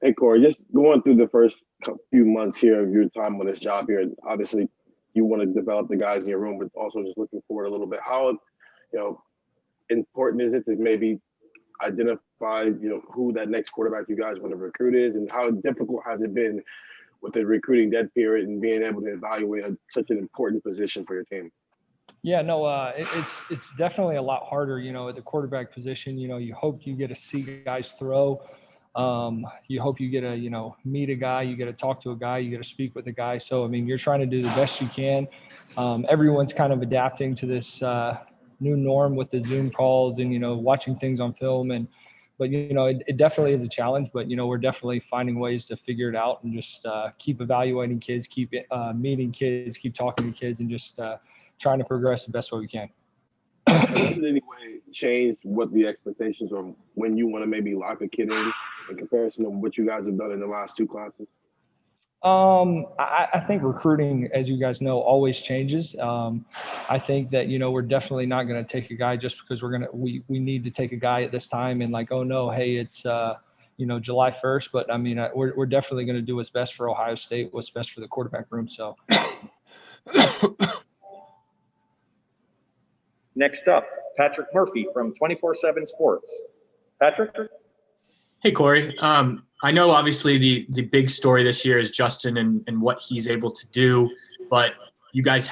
Hey, Corey, just going through the first few months here of your time on this job here, obviously you want to develop the guys in your room, but also just looking forward a little bit. How, important is it to maybe identify, who that next quarterback you guys want to recruit is, and how difficult has it been with the recruiting dead period and being able to evaluate such an important position for your team? Yeah, no, it's definitely a lot harder, at the quarterback position. You hope you get to see guys throw. You hope you get to, meet a guy, you get to talk to a guy, you get to speak with a guy. So, I mean, you're trying to do the best you can. Everyone's kind of adapting to this new norm with the Zoom calls and, watching things on film. But it definitely is a challenge, but, we're definitely finding ways to figure it out and just keep evaluating kids, keep meeting kids, keep talking to kids, and just trying to progress the best way we can. Has it in any way changed what the expectations are when you want to maybe lock a kid in comparison to what you guys have done in the last two classes? I think recruiting, as you guys know, always changes. I think that, we're definitely not going to take a guy just because we need to take a guy at this time and like, oh no, hey, it's, July 1st. But I mean, we're definitely going to do what's best for Ohio State, what's best for the quarterback room. So. Next up, Patrick Murphy from 24/7 Sports. Patrick? Hey, Corey. I know obviously the big story this year is Justin and what he's able to do, but you guys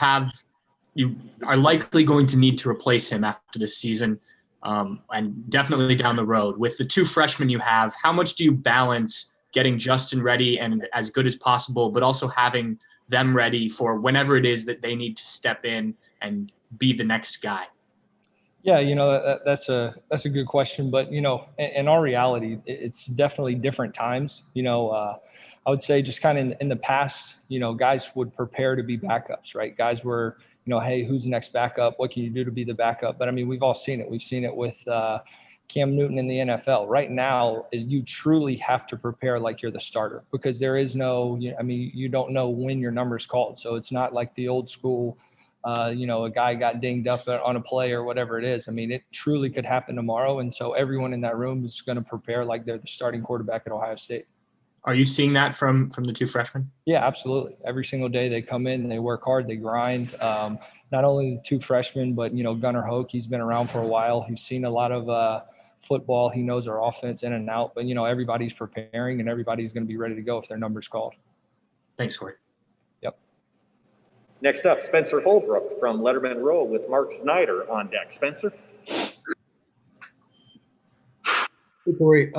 you are likely going to need to replace him after this season, and definitely down the road. With the two freshmen you have, how much do you balance getting Justin ready and as good as possible, but also having them ready for whenever it is that they need to step in and be the next guy? Yeah, that's a good question, but in our reality, it's definitely different times. I would say just kind of in the past, guys would prepare to be backups, right? Guys were, hey, who's the next backup? What can you do to be the backup? But I mean, we've all seen it. We've seen it with Cam Newton in the NFL. Right now, you truly have to prepare like you're the starter because there is no, you don't know when your number's called. So it's not like the old school. A guy got dinged up on a play or whatever it is. I mean, it truly could happen tomorrow. And so everyone in that room is going to prepare like they're the starting quarterback at Ohio State. Are you seeing that from the two freshmen? Yeah, absolutely. Every single day they come in, they work hard, they grind. Not only the two freshmen, but, Gunnar Hoak, he's been around for a while. He's seen a lot of football. He knows our offense in and out. But, everybody's preparing and everybody's going to be ready to go if their number's called. Thanks, Corey. Next up, Spencer Holbrook from Letterman Row with Mark Snyder on deck. Spencer? Hey, Corey.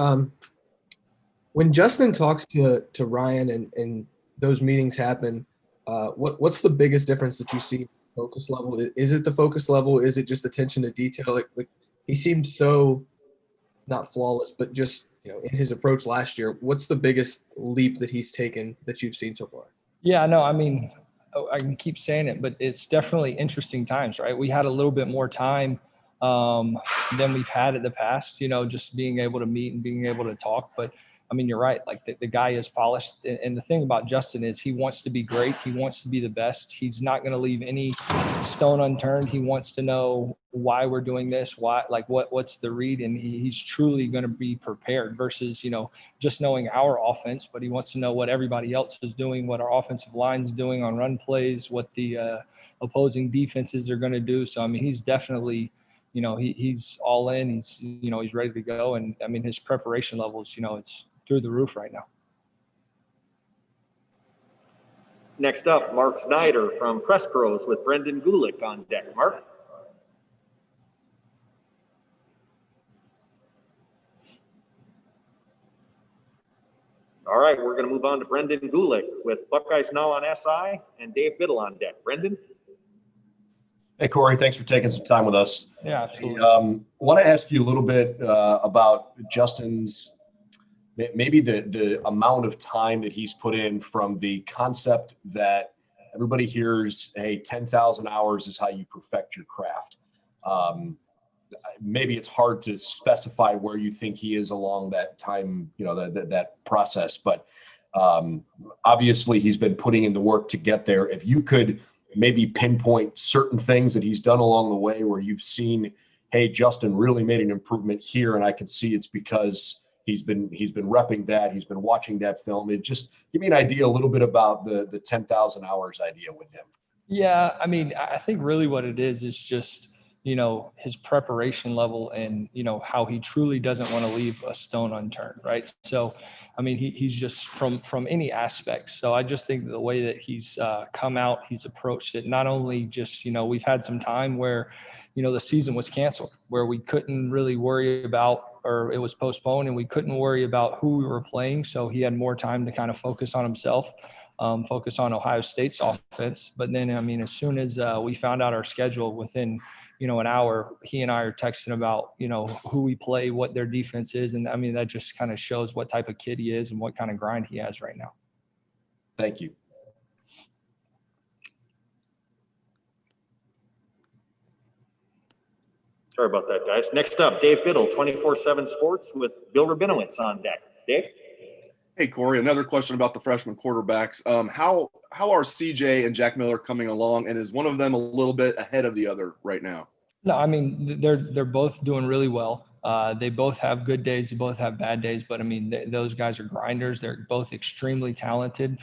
When Justin talks to Ryan and those meetings happen, what's the biggest difference that you see in focus level? Is it the focus level? Is it just attention to detail? Like he seems so not flawless, but just in his approach last year. What's the biggest leap that he's taken that you've seen so far? Yeah, no, I mean, I can keep saying it, but it's definitely interesting times, right? We had a little bit more time than we've had in the past, just being able to meet and being able to talk. But I mean, you're right. Like the guy is polished. And the thing about Justin is he wants to be great. He wants to be the best. He's not going to leave any stone unturned. He wants to know why we're doing this, what's the read. And he's truly going to be prepared versus, just knowing our offense, but he wants to know what everybody else is doing, what our offensive line's doing on run plays, what the opposing defenses are going to do. So, I mean, he's definitely, he's all in. He's ready to go. And I mean, his preparation levels, it's through the roof right now. Next up, Mark Snyder from Press Pros with Brendan Gulick on deck. Mark? All right, we're going to move on to Brendan Gulick with Buckeyes Now on SI and Dave Biddle on deck. Brendan? Hey, Corey, thanks for taking some time with us. Yeah, absolutely. I want to ask you a little bit about Justin's maybe the amount of time that he's put in from the concept that everybody hears, hey, 10,000 hours is how you perfect your craft. Maybe it's hard to specify where you think he is along that time, that process, but obviously he's been putting in the work to get there. If you could maybe pinpoint certain things that he's done along the way where you've seen, hey, Justin really made an improvement here, and I can see it's because He's been repping that. He's been watching that film. It just give me an idea a little bit about the 10,000 hours idea with him. Yeah, I mean, I think really what it is just, his preparation level and, how he truly doesn't want to leave a stone unturned, right? So, I mean, he's just from any aspect. So I just think the way that he's come out, he's approached it, not only just, we've had some time where, the season was canceled, where we couldn't really worry about, or it was postponed and we couldn't worry about who we were playing. So he had more time to kind of focus on himself. Focus on Ohio State's offense. But then, I mean, as soon as we found out our schedule within, an hour, he and I are texting about, who we play, what their defense is. And I mean, that just kind of shows what type of kid he is and what kind of grind he has right now. Thank you. Sorry about that, guys. Next up, Dave Biddle, 24/7 Sports with Bill Rabinowitz on deck. Dave? Hey, Corey, another question about the freshman quarterbacks. How are CJ and Jack Miller coming along, and is one of them a little bit ahead of the other right now? No, I mean, they're both doing really well. They both have good days. They both have bad days, but I mean, those guys are grinders. They're both extremely talented.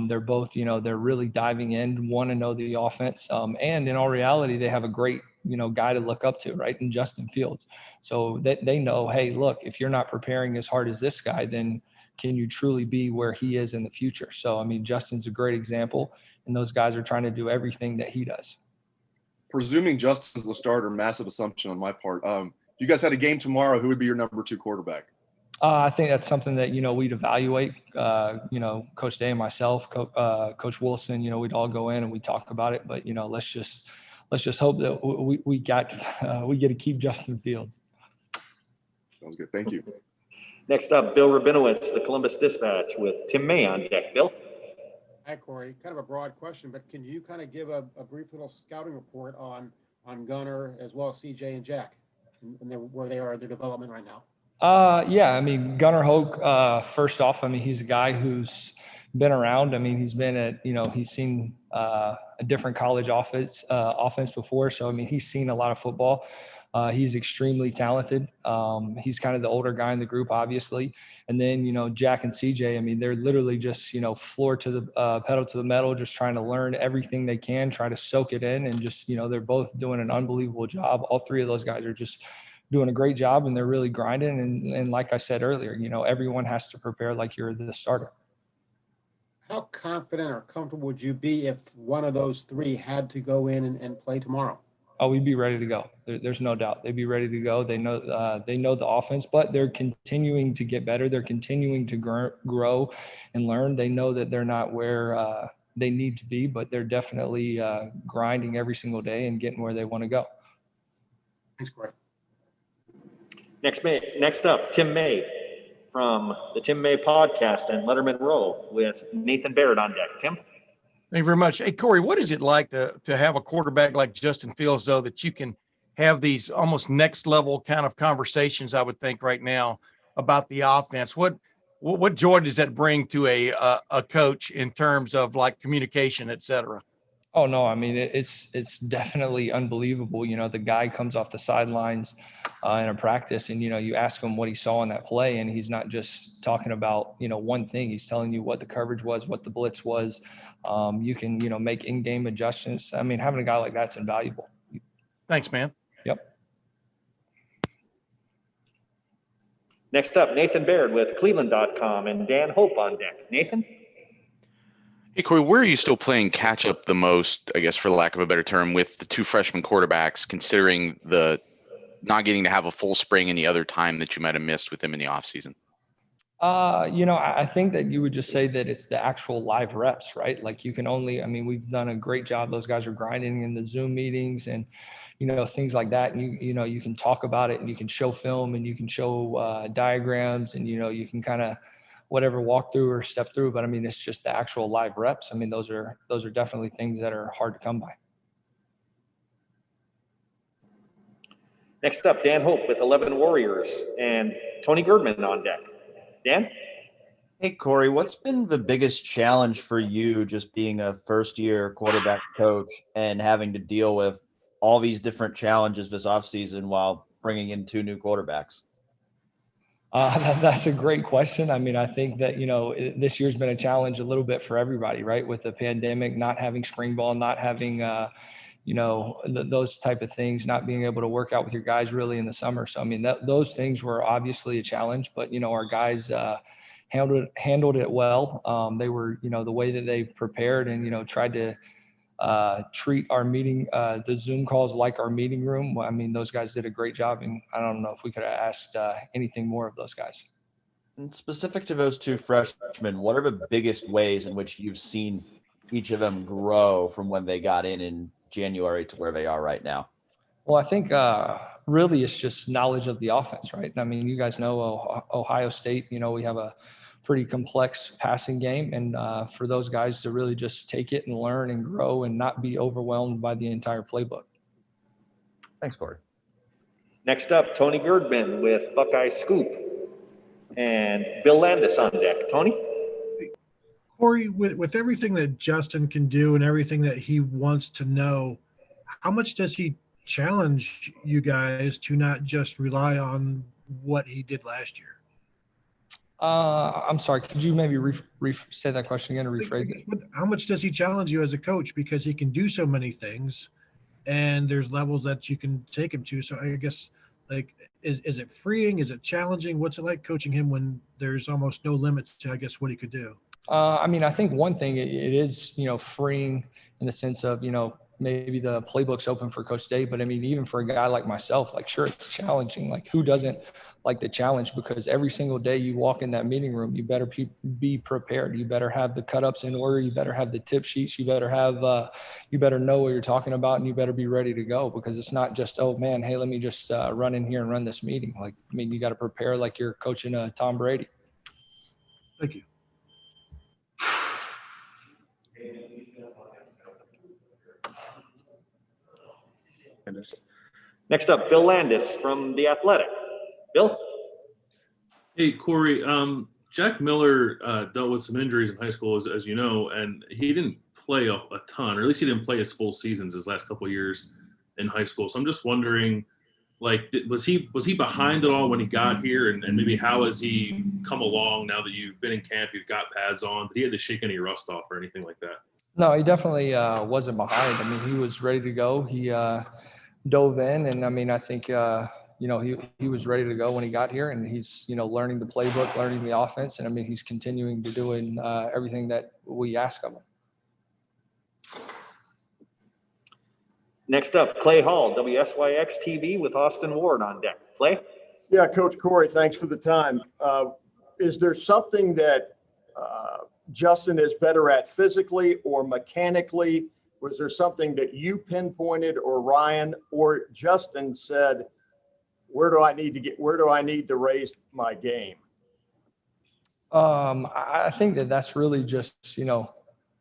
They're both, they're really diving in, want to know the offense. And in all reality, they have a great, guy to look up to, right? In Justin Fields. So they know, hey, look, if you're not preparing as hard as this guy, then can you truly be where he is in the future? So, I mean, Justin's a great example, and those guys are trying to do everything that he does. Presuming Justin's the starter, massive assumption on my part. If you guys had a game tomorrow, who would be your number 2 quarterback? I think that's something that, we'd evaluate, Coach Day and myself, Coach Wilson, we'd all go in and we talk about it, but, let's just hope that we get to keep Justin Fields. Sounds good. Thank you. Next up, Bill Rabinowitz, the Columbus Dispatch with Tim May on deck. Bill? Hi, Corey. Kind of a broad question, but can you kind of give a brief little scouting report on Gunnar as well as CJ and Jack and where they are in their development right now? Yeah, I mean, Gunnar Hoak, first off, I mean, he's a guy who's been around. I mean, he's been at, he's seen a different college offense before. So, I mean, he's seen a lot of football. He's extremely talented. He's kind of the older guy in the group, obviously. And then, Jack and CJ, I mean, they're literally just, floor to the pedal to the metal, just trying to learn everything they can, try to soak it in. And just, they're both doing an unbelievable job. All three of those guys are just doing a great job, and they're really grinding. And like I said earlier, everyone has to prepare like you're the starter. How confident or comfortable would you be if one of those three had to go in and play tomorrow? Oh, we'd be ready to go. There's no doubt. They'd be ready to go. They know the offense, but they're continuing to get better. They're continuing to grow and learn. They know that they're not where they need to be, but they're definitely grinding every single day and getting where they want to go. Thanks, Corey. Next up, Tim May from the Tim May podcast and Letterman Row with Nathan Baird on deck. Tim? Thank you very much. Hey, Corey, what is it like to have a quarterback like Justin Fields, though, that you can have these almost next level kind of conversations, I would think right now, about the offense? What joy does that bring to a coach in terms of like communication, et cetera? Oh, no, I mean, it's definitely unbelievable. The guy comes off the sidelines in a practice and, you ask him what he saw in that play, and he's not just talking about, one thing. He's telling you what the coverage was, what the blitz was. You can, make in-game adjustments. I mean, having a guy like that's invaluable. Thanks, man. Yep. Next up, Nathan Baird with Cleveland.com and Dan Hope on deck. Nathan? Hey, Corey, where are you still playing catch up the most, I guess, for lack of a better term, with the 2 freshman quarterbacks, considering the not getting to have a full spring any other time that you might have missed with them in the offseason? I think that you would just say that it's the actual live reps, right? Like you can only, I mean, we've done a great job. Those guys are grinding in the Zoom meetings and, things like that. And you can talk about it and you can show film and you can show diagrams and, you can kind of whatever walk through or step through. But I mean, it's just the actual live reps. I mean, those are definitely things that are hard to come by. Next up, Dan Hope with 11 Warriors and Tony Girdman on deck. Dan? Hey, Corey, what's been the biggest challenge for you just being a first-year quarterback coach and having to deal with all these different challenges this offseason while bringing in 2 new quarterbacks? That's a great question. I mean, I think that, this year's been a challenge a little bit for everybody, right? With the pandemic, not having spring ball, not having, those type of things, not being able to work out with your guys really in the summer. So, I mean, those things were obviously a challenge, but, our guys handled it well. They were, the way that they prepared and, tried to treat our meeting, the Zoom calls like our meeting room. I mean, those guys did a great job, and I don't know if we could have asked anything more of those guys. And specific to those two freshmen, what are the biggest ways in which you've seen each of them grow from when they got in January to where they are right now? Well, I think really it's just knowledge of the offense, right? I mean, you guys know Ohio State, we have a pretty complex passing game. And for those guys to really just take it and learn and grow and not be overwhelmed by the entire playbook. Thanks, Corey. Next up, Tony Girdman with Buckeye Scoop and Bill Landis on deck. Tony? Corey, with everything that Justin can do and everything that he wants to know, how much does he challenge you guys to not just rely on what he did last year? I'm sorry, could you maybe say that question again or rephrase it? How much does he challenge you as a coach? Because he can do so many things and there's levels that you can take him to. So I guess, like, is it freeing? Is it challenging? What's it like coaching him when there's almost no limit to, I guess, what he could do? I mean, I think one thing it is, freeing in the sense of, maybe the playbook's open for Coach Dave, but I mean, even for a guy like myself, like, sure, it's challenging. Like, who doesn't like the challenge? Because every single day you walk in that meeting room, you better be prepared. You better have the cut-ups in order. You better have the tip sheets. You better have, you better know what you're talking about, and you better be ready to go, because it's not just, oh man, hey, let me just run in here and run this meeting. Like, I mean, you got to prepare like you're coaching Tom Brady. Thank you. Next up, Bill Landis from The Athletic. Bill? Hey, Corey. Jack Miller dealt with some injuries in high school, as you know, and he didn't play a ton, or at least he didn't play his full seasons his last couple of years in high school. So I'm just wondering, like, was he behind at all when he got here, and maybe how has he come along now that you've been in camp, you've got pads on? Did he have to shake any rust off or anything like that? No, he definitely wasn't behind. I mean, he was ready to go. He dove in, and I mean, I think he was ready to go when he got here, and he's learning the playbook, learning the offense, and I mean, he's continuing to doing everything that we ask of him. Next up, Clay Hall, WSYX TV with Austin Ward on deck. Clay? Yeah, Coach Corey, thanks for the time. Is there something that Justin is better at physically or mechanically? Was there something that you pinpointed, or Ryan or Justin said, where do I need to raise my game? I think that's really just,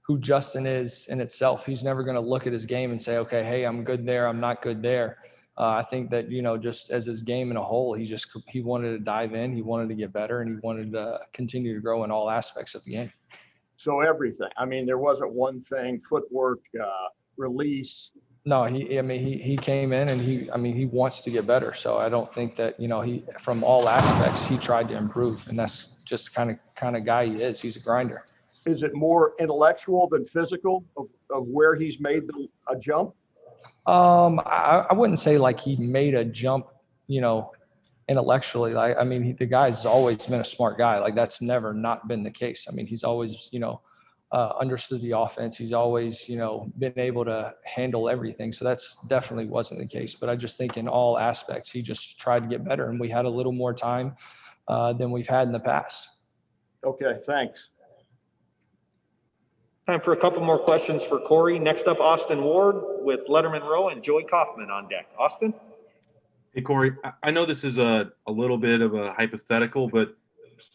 who Justin is in itself. He's never going to look at his game and say, okay, hey, I'm good there, I'm not good there. I think that, just as his game in a whole, he wanted to dive in, he wanted to get better, and he wanted to continue to grow in all aspects of the game. So everything. I mean, there wasn't one thing, footwork, release. No, he came in and he wants to get better. So I don't think that, he, from all aspects, he tried to improve, and that's just kind of guy he is. He's a grinder. Is it more intellectual than physical of where he's made a jump? I wouldn't say like he made a jump, intellectually. Like, I mean, the guy's always been a smart guy. Like, that's never not been the case. I mean, he's always, understood the offense. He's always, been able to handle everything. So that's definitely wasn't the case. But I just think in all aspects, he just tried to get better, and we had a little more time than we've had in the past. Okay, thanks. Time for a couple more questions for Corey. Next up, Austin Ward with Letterman Row and Joey Kaufman on deck. Austin? Hey, Corey, I know this is a little bit of a hypothetical, but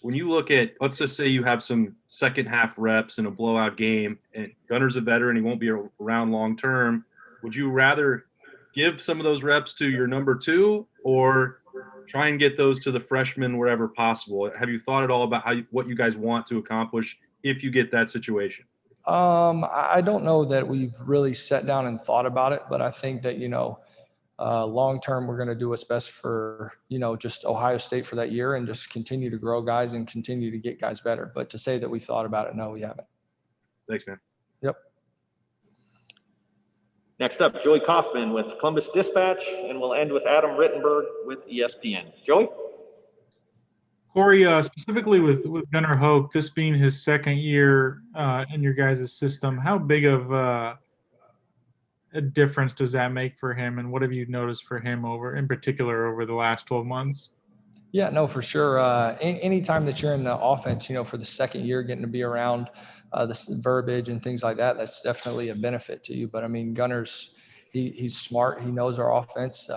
when you look at, let's just say you have some second half reps in a blowout game, and Gunner's a veteran, he won't be around long term. Would you rather give some of those reps to your number two, or try and get those to the freshman wherever possible? Have you thought at all about what you guys want to accomplish if you get that situation? I don't know that we've really sat down and thought about it, but I think that, long term, we're going to do what's best for, just Ohio State for that year and just continue to grow guys and continue to get guys better. But to say that we thought about it, no, we haven't. Thanks, man. Yep. Next up, Joey Kaufman with Columbus Dispatch, and we'll end with Adam Rittenberg with ESPN. Joey? Corey, specifically with Gunnar Hoak, this being his second year in your guys' system, how big of a difference does that make for him, and what have you noticed for him in particular over the last 12 months? Yeah, no, for sure. Anytime that you're in the offense, for the second year, getting to be around this verbiage and things like that, that's definitely a benefit to you. But I mean, Gunnar's, he's smart. He knows our offense.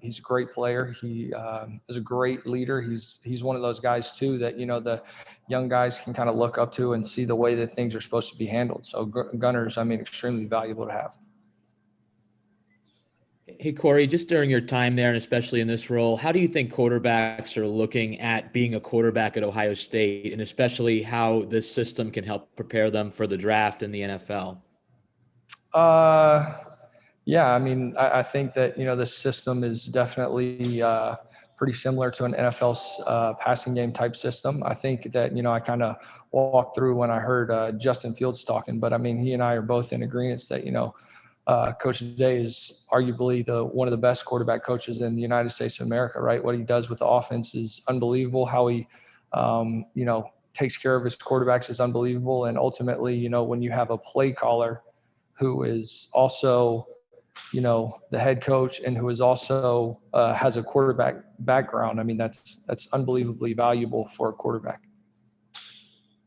He's a great player. He is a great leader. He's one of those guys too that, the young guys can kind of look up to and see the way that things are supposed to be handled. So Gunnar's, extremely valuable to have. Hey, Corey, just during your time there, and especially in this role, how do you think quarterbacks are looking at being a quarterback at Ohio State, and especially how this system can help prepare them for the draft in the NFL? Yeah, I think that, this system is definitely pretty similar to an NFL's passing game type system. I think that, I kind of walked through when I heard Justin Fields talking, but he and I are both in agreement that, Coach Day is arguably one of the best quarterback coaches in the United States of America, right? What he does with the offense is unbelievable. How he, takes care of his quarterbacks is unbelievable. And ultimately, when you have a play caller who is also, the head coach and who is also has a quarterback background, that's unbelievably valuable for a quarterback.